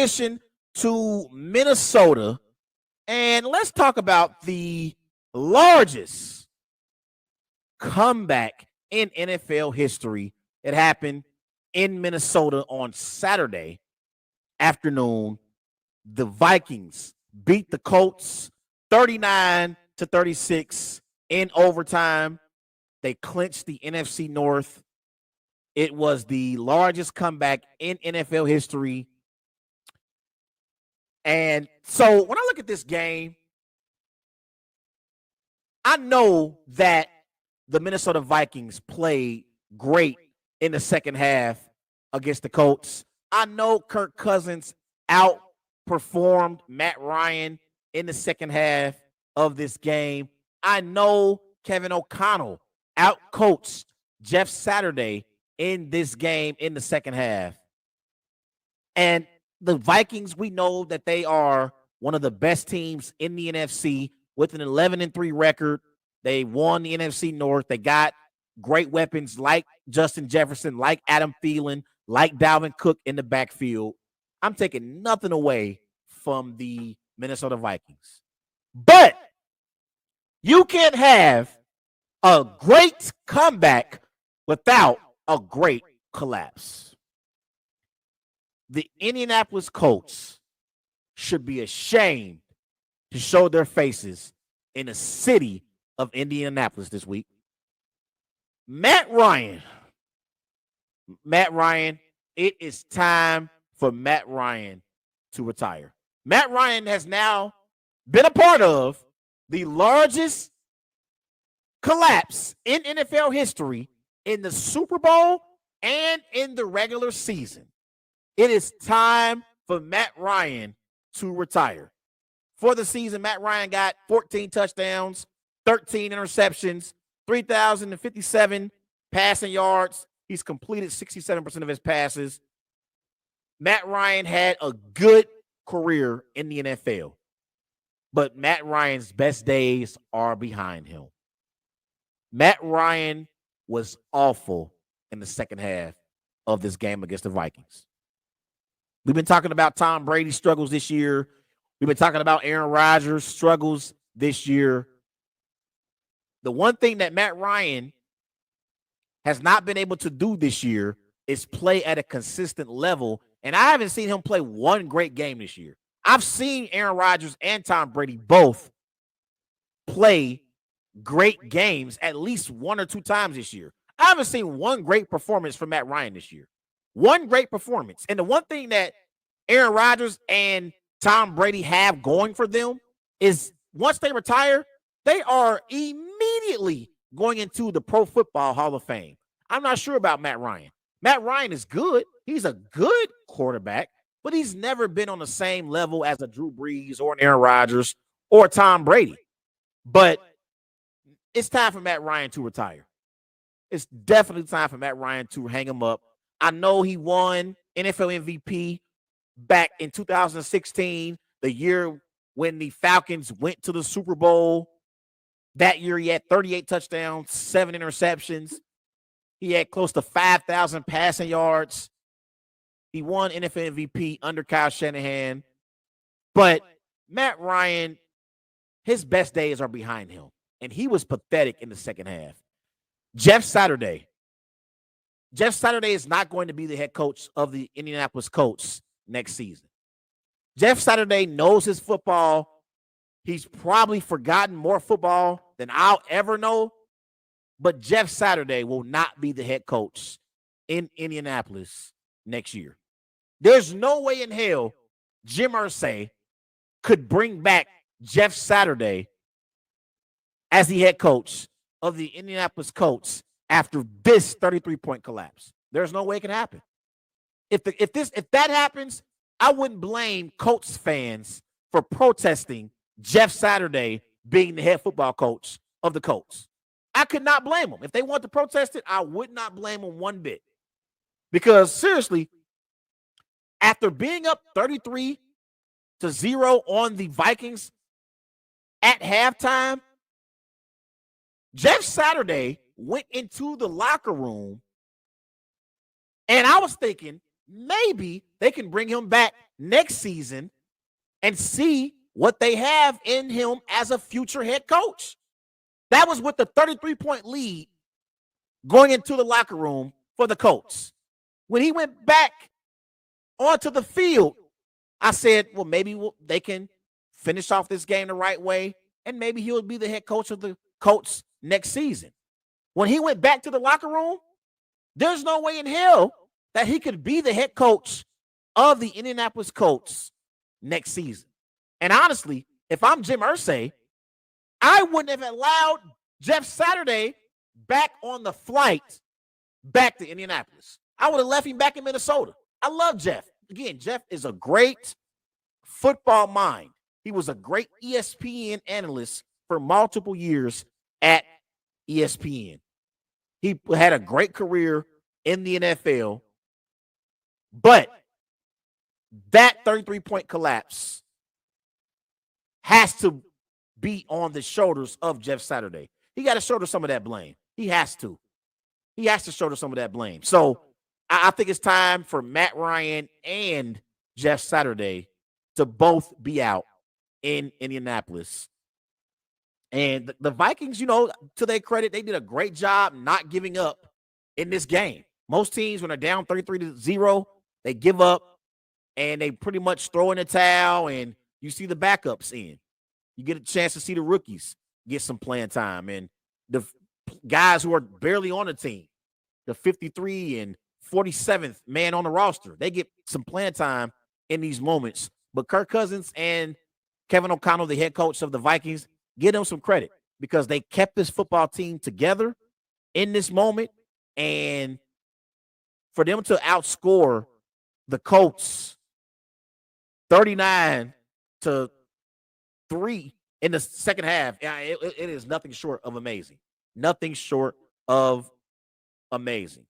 To Minnesota, and let's talk about the largest comeback in NFL history. It happened in Minnesota on Saturday afternoon. The Vikings beat the Colts 39-36 in overtime. They clinched the NFC North. It was the largest comeback in NFL history. And so when I look at this game, I know that the Minnesota Vikings played great in the second half against the Colts. I know Kirk Cousins outperformed Matt Ryan in the second half of this game. I know Kevin O'Connell outcoached Jeff Saturday in this game in the second half. And the Vikings, we know that they are one of the best teams in the NFC with an 11-3 record. They won the NFC North. They got great weapons like Justin Jefferson, like Adam Thielen, like Dalvin Cook in the backfield. I'm taking nothing away from the Minnesota Vikings. But you can't have a great comeback without a great collapse. The Indianapolis Colts should be ashamed to show their faces in the city of Indianapolis this week. Matt Ryan, it is time for Matt Ryan to retire. Matt Ryan has now been a part of the largest collapse in NFL history in the Super Bowl and in the regular season. It is time for Matt Ryan to retire. For the season, Matt Ryan got 14 touchdowns, 13 interceptions, 3,057 passing yards. He's completed 67% of his passes. Matt Ryan had a good career in the NFL, but Matt Ryan's best days are behind him. Matt Ryan was awful in the second half of this game against the Vikings. We've been talking about Tom Brady's struggles this year. We've been talking about Aaron Rodgers' struggles this year. The one thing that Matt Ryan has not been able to do this year is play at a consistent level, and I haven't seen him play one great game this year. I've seen Aaron Rodgers and Tom Brady both play great games at least one or two times this year. I haven't seen one great performance from Matt Ryan this year. One great performance. And the one thing that Aaron Rodgers and Tom Brady have going for them is once they retire, they are immediately going into the Pro Football Hall of Fame. I'm not sure about Matt Ryan. Matt Ryan is good. He's a good quarterback, but he's never been on the same level as a Drew Brees or an Aaron Rodgers or Tom Brady. But it's time for Matt Ryan to retire. It's definitely time for Matt Ryan to hang him up. I know he won NFL MVP back in 2016, the year when the Falcons went to the Super Bowl. That year, he had 38 touchdowns, 7 interceptions. He had close to 5,000 passing yards. He won NFL MVP under Kyle Shanahan. But Matt Ryan, his best days are behind him, and he was pathetic in the second half. Jeff Saturday is not going to be the head coach of the Indianapolis Colts next season. Jeff Saturday knows his football. He's probably forgotten more football than I'll ever know. But Jeff Saturday will not be the head coach in Indianapolis next year. There's no way in hell Jim Irsay could bring back Jeff Saturday as the head coach of the Indianapolis Colts after this 33-point collapse. There's no way it can happen. If that happens, I wouldn't blame Colts fans for protesting Jeff Saturday being the head football coach of the Colts. I could not blame them. If they want to protest it, I would not blame them one bit. Because seriously, after being up 33-0 on the Vikings at halftime, Jeff Saturday went into the locker room, and I was thinking maybe they can bring him back next season and see what they have in him as a future head coach. That was with the 33-point lead going into the locker room for the Colts. When he went back onto the field, I said, well, maybe they can finish off this game the right way, and maybe he'll be the head coach of the Colts next season. When he went back to the locker room, there's no way in hell that he could be the head coach of the Indianapolis Colts next season. And honestly, if I'm Jim Irsay, I wouldn't have allowed Jeff Saturday back on the flight back to Indianapolis. I would have left him back in Minnesota. I love Jeff. Again, Jeff is a great football mind. He was a great ESPN analyst for multiple years at ESPN. He had a great career in the NFL, but that 33-point collapse has to be on the shoulders of Jeff Saturday. He got to shoulder some of that blame. He has to. He has to shoulder some of that blame. So I think it's time for Matt Ryan and Jeff Saturday to both be out in Indianapolis. And the Vikings, to their credit, they did a great job not giving up in this game. Most teams, when they're down 33-0, they give up and they pretty much throw in the towel, and you see the backups in. You get a chance to see the rookies get some playing time, and the guys who are barely on the team, the 53 and 47th man on the roster, they get some playing time in these moments. But Kirk Cousins and Kevin O'Connell, the head coach of the Vikings, give them some credit because they kept this football team together in this moment. And for them to outscore the Colts 39-3 in the second half, it is nothing short of amazing. Nothing short of amazing.